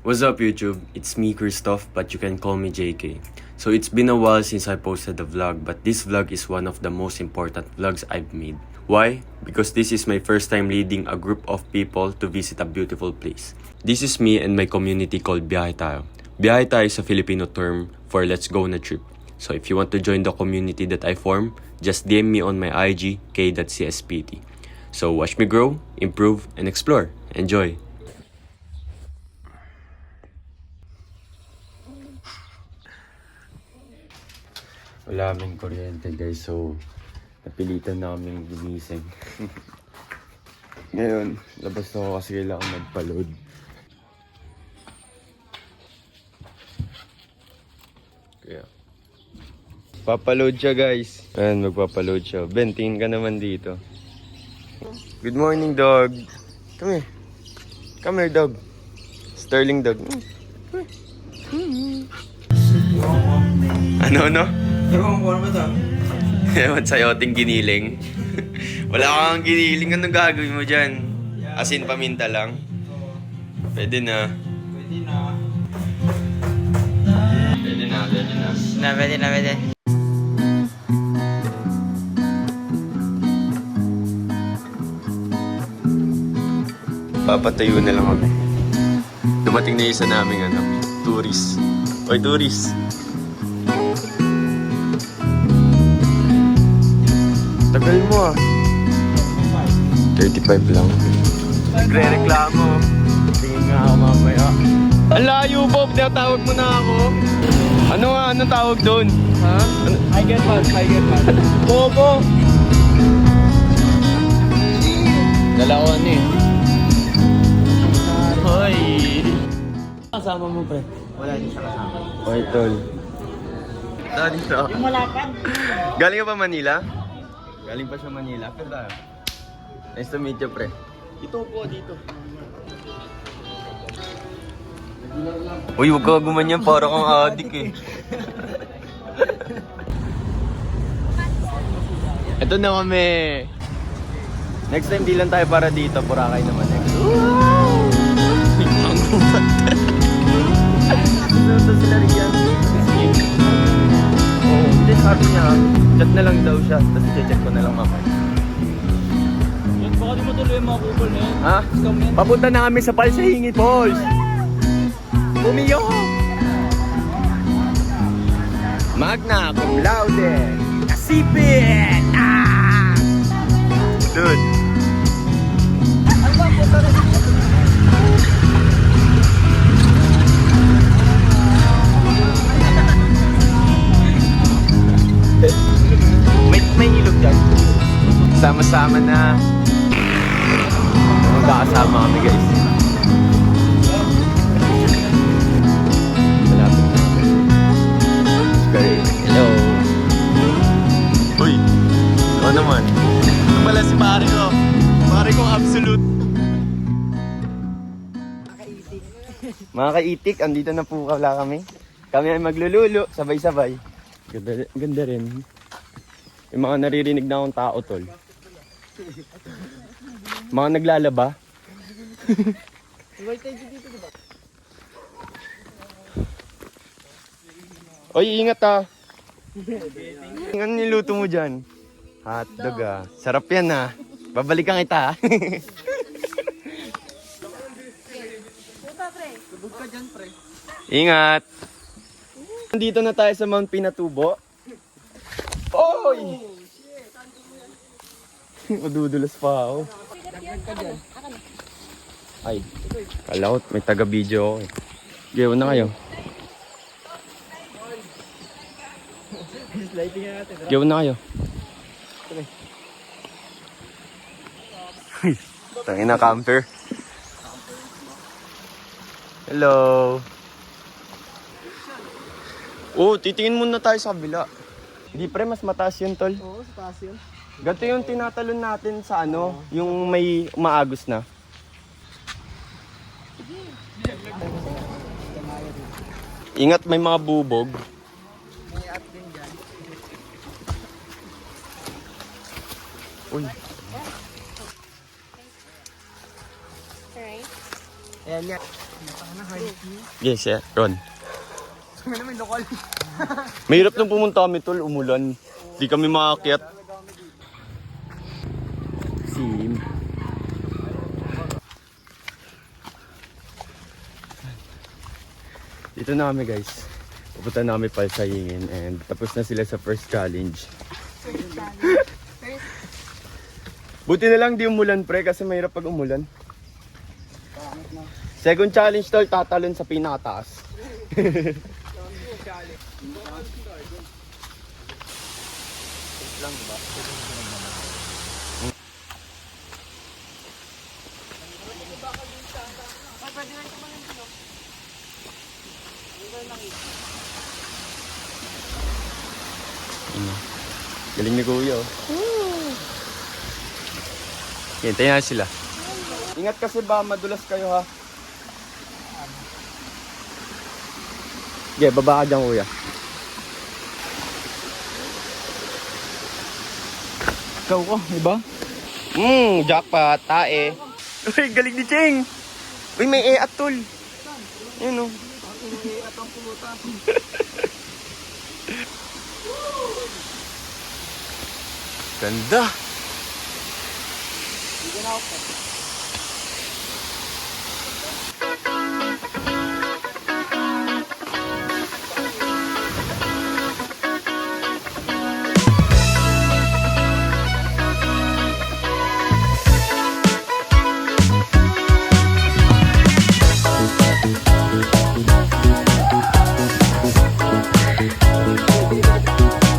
What's up YouTube? It's me Christoph, but you can call me JK. So it's been a while since I posted the vlog, but this vlog is one of the most important vlogs I've made. Why? Because this is my first time leading a group of people to visit a beautiful place. This is me and my community called Biyahe Tayo. Biyahe Tayo is a Filipino term for let's go on a trip. So if you want to join the community that I form, just DM me on my IG, k.cspt. So watch me grow, improve, and explore. Enjoy! Wala kaming kuryente guys, so napilitan na kaming gumising. Ngayon, labas na ako kasi kailangan magpa-load. Kaya papaload siya guys. Ayan, magpapaload siya. Ben, tingin ka naman dito. Good morning dog. Come here. Come here dog. Sterling dog. Ano? Ewan ko ano ba ito? Ewan sa'yo, ating giniling. Wala kang giniling. Anong gagawin mo dyan? Asin paminta lang? Pwede na. Pwede. Papatayo na lang kami. Dumating na isa naming tourist. Oy, tourist. Tagal mo 35 lang. Nagre-reklamo. Tingin nga ako mamaya. Ang layo, Bob. Tawag mo na ako. Anong tawag doon? Ha? I get mad. Bobo! Dalawan eh. Hoy! Kasama mo, pre? Wala, hindi siya kasama. Hoy, tol. Dito. Yung malapad. Galing ka pa Manila? Galing pa siya Manila. Pero tayo. Nice to meet you, pre. Ito po, dito. Uy, huwag ka gumanyan. Para kang adik eh. Ito na kami. Next time, di lang tayo para dito. Boracay naman next. Ang gubat. Ito sila rin yan. Oo, hindi sabi niya. Chat na lang daw siya. Tapos i-check ko na lang mamaya. Yan, baka di mo tuloy yung mga kupol na yan. Ha? Scam yan. Papunta na kami sa Palsahingi Falls. Bumiyo! Magna cum laude. Kasipin! Ah! Dude. Ano ba, punta na siya? May ilog dyan. Sama-sama na. Magkakasama kami guys. Malapit na kami. Okay. Hello. Uy. Ano naman? Ito pala si pare ko. Pare kong absolute. Mga kaitik, andito na po kami. Kami ay maglululo, sabay-sabay. Ganda rin. Yung mga naririnig na akong tao, tol. Mga naglalaba. Oy, ingat ah. Ano niluto mo dyan? Hotdog ah. Sarap yan ah. Babalikan kita ah. Lubog ka dyan, pre. Ingat! Nandito na tayo sa Mount Pinatubo. Oy! Madudulas pa ako. Ay, kala ko may taga-video ako eh. Gayon na kayo. Lighting na natin. Gayon na kayo. Tangin na camper. Hello. Oh, titingin muna tayo sa kabila. Di pre, mas mataas yun, tol. Oo, sa taas yun. Ganito yung tinatalon natin sa yung may umaagos na. Ingat, may mga bubog. May at din dyan. Uy. Alright. Ayan niya. Yes, yeah. Ron. Kami naman lokal. Mahirap nang pumunta kami, tol. Umulan. Di kami makaakyat. Sim. Dito na kami, guys. Pupunta na kami Palsayingin and tapos na sila sa first challenge. Buti na lang di umulan, pre, kasi mahirap pag umulan. Second challenge, tol, tatalon sa pinakataas. Galing ni Kuya, oh. Hintayin na sila. Ingat kasi ba, madulas kayo, ha? Okay, baba ka dyan, Kuya. Ikaw ko, diba? Jackpot, tae. Uy, galing ni Cheng. Uy, may at tol. Yun, oh. At ang pulutan. Ganda.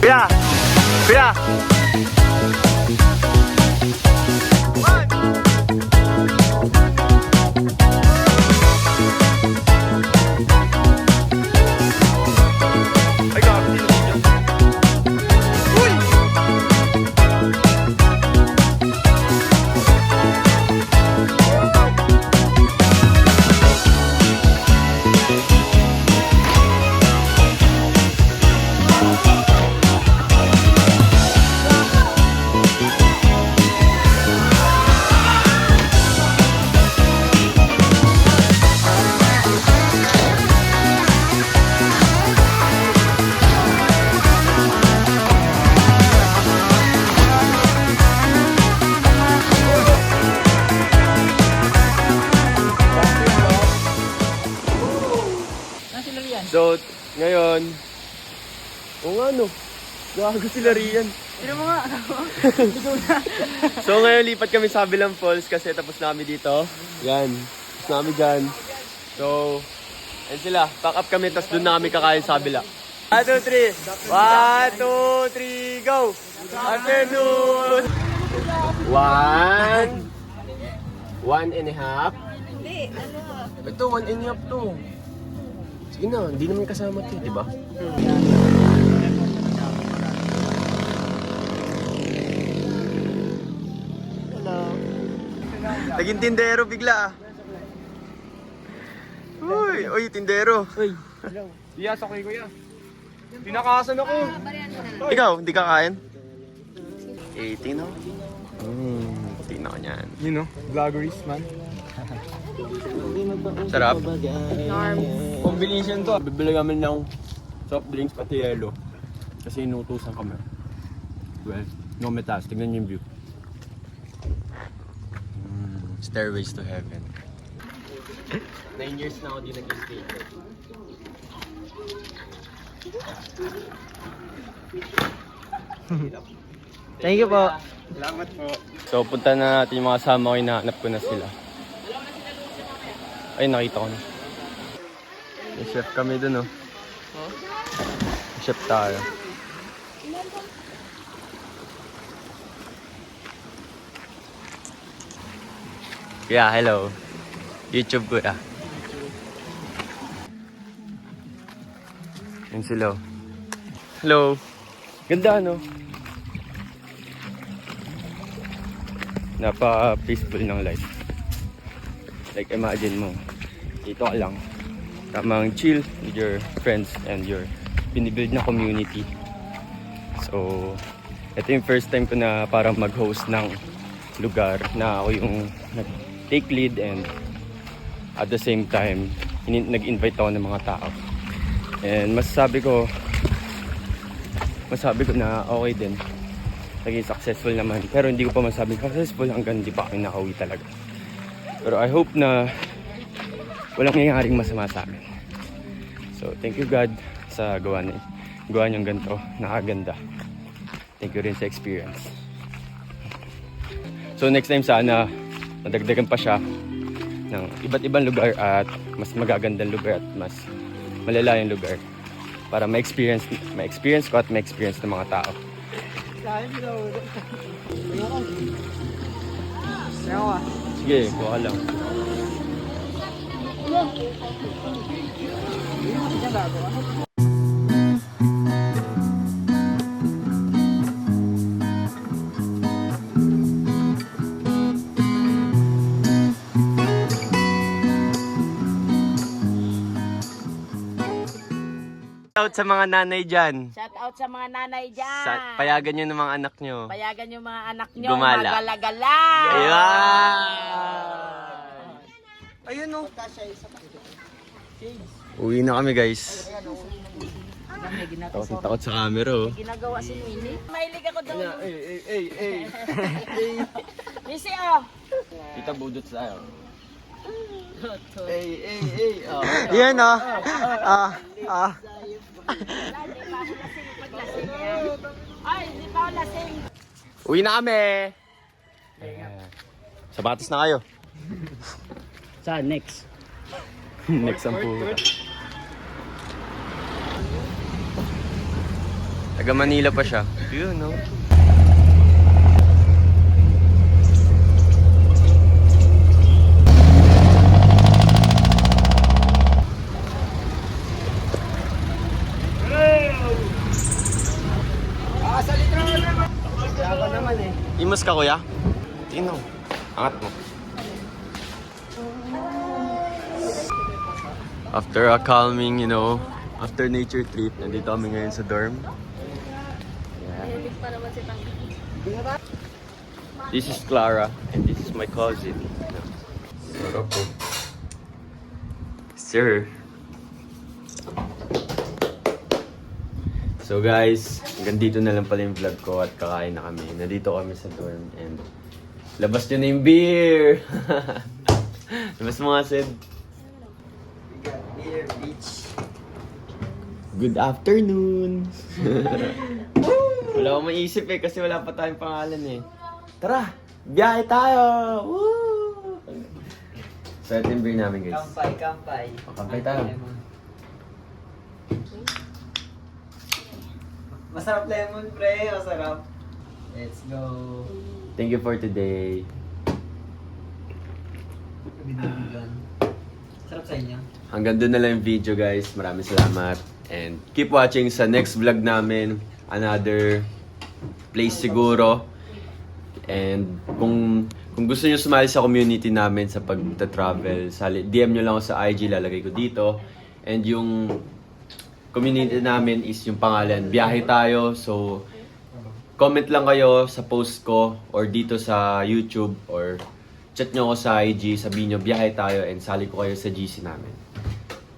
Kuya! Kuya! Ay, gabi din ninyo. Uy! So, ngayon, o nga no, gago sila riyan. Sino mo nga? So ngayon lipat kami sa Abilang Falls kasi tapos na kami dito. Yan, tapos na kami dyan. So, ayun sila, pack up kami tapos doon na kami kakain sa Abila. 1, 2, 3! 1, 2, 3, go! Afternoon! 1 1.5. Hindi, ano? Ito, 1.5 to. Sige na, hindi naman kasama to, di ba? Naging tindero bigla ah. Uy, tindero. Uy. Iya, sa kuya. Pinakasan ako. Ikaw, hindi ka kain? 18 no? Tingnan ko niyan. You know, vloggeries man. Sarap. Combination to. Bibili kami ng soft drinks pati yelo. Kasi inutusan kami. Well, no metas. Tignan niyo yung view. Stairways to heaven. 9 years na ako di nag-stay. Thank you po. Salamat po. So, punta na natin yung mga kasama ko. Hinahanap ko na sila. Ay, nakita ko na. May chef kami dun, oh. Chef tayo. Kuya, hello. YouTube kuya. Yan sila. Hello. Ganda, no? Napaka-peaceful ng life. Like, imagine mo, dito ka lang. Tamang chill with your friends and your binibuild na community. So, ito yung first time ko na parang mag-host ng lugar na ako yung nag-take lead and At the same time, nag-invite ako ng mga tao. And masasabi ko na okay din. Naging successful naman. Pero hindi ko pa masabi successful hanggang hindi pa kami nakauwi talaga. Pero I hope na walang nangyayaring masama sa amin. So, thank you God sa gawa niyong ganito. Nakaganda. Thank you rin sa experience. So, next time sana, madagdagan pa siya ng iba't ibang lugar at mas magagandang lugar at mas malalayang lugar para ma-experience ko at ma-experience ng mga tao. Sige, kuha lang. Out sa mga nanay dyan. Shout out sa mga nanay dyan. Payagan nyo ng mga anak nyo. Payagan yung mga anak nyo. Gumala. Magalagala. Ayun o. Uwi na kami guys. Takot sa camera oh. Ginagawa si Winnie. Mahilig ako doon. Hey. Missy oh. Kita budot tayo. Yan o. Ay, hindi pa ako lasing. Uwi na kami. Sapatos na kayo. Saan? Next. Next ang puta. Taga Manila pa siya. Yun, no? Imos ka, kuya? Tingnan mo. Angat mo. After a calming, after nature trip, nandito kami ngayon sa dorm. This is Clara, and this is my cousin. Sarap po. Sir. So guys, hanggang dito na lang pala yung vlog ko at kakain na kami. Nandito kami sa dorm and labas nyo na yung beer! Labas mo nga, Sid. Beer beach. Good afternoon! Wala akong maisip kasi wala pa tayong pangalan eh. Tara! Biyahe tayo! Woo! So ito yung beer namin guys. Kampay. Kampay tayo. Masarap lemon, pre. Masarap. Let's go. Thank you for today. Sarap sa inyo. Hanggang doon na lang yung video guys. Maraming salamat. And keep watching sa next vlog namin. Another place siguro. And kung gusto nyo sumali sa community namin sa pag-travel, DM nyo lang ako sa IG, lalagay ko dito. And yung community namin is yung pangalan, Biyahe Tayo. So, comment lang kayo sa post ko or dito sa YouTube or chat nyo ako sa IG, sabihin nyo Biyahe Tayo and sali ko kayo sa GC namin.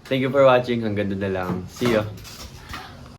Thank you for watching. Hanggang doon na lang. See ya!